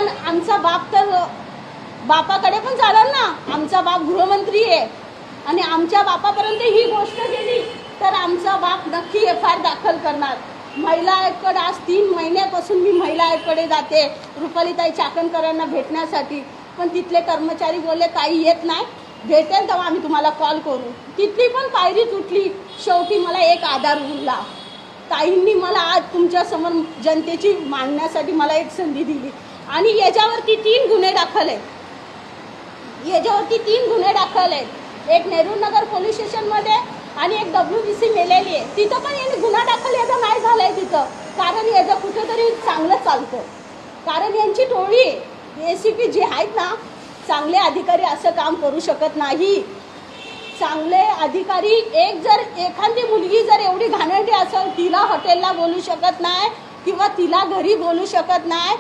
पण आमचा बाप तर बापाकडे पण जाणार ना. आमचा बाप गृहमंत्री आहे आणि आमच्या बापापर्यंत ही गोष्ट गेली तर आमचा बाप नक्की FIR दाखल करणार. महिला आयोगाकडे आज 3 महिन्यापासून मी महिला आयोगाकडे जाते रुपालीताई चाकणकरांना भेटण्यासाठी, पण तिथले कर्मचारी बोलले काही येत नाही, भेटेल तेव्हा आम्ही तुम्हाला कॉल करू. तिथली पण पायरी तुटली. शेवटी मला एक आधार उरला. ताईंनी मला आज तुमच्यासमोर जनतेची मांडण्यासाठी मला एक संधी दिली आणि याच्यावरती 3 गुन्हे दाखल आहेत. एक नेहरू नगर पोलीस स्टेशनमध्ये आणि एक WBC मेलेली आहे. तिथं पण यांनी गुन्हा दाखल याचा नाही झालाय तिथं, कारण याचं कुठेतरी चांगलं चालतं. कारण यांची टोळी ACP जे आहेत ना, चांगले अधिकारी असं काम करू शकत नाही. चांगले अधिकारी एखादी मुलगी जर एवढी घाणेरडी असेल, तिला हॉटेलला बोलू शकत नाही किंवा तिला घरी बोलू शकत नाही.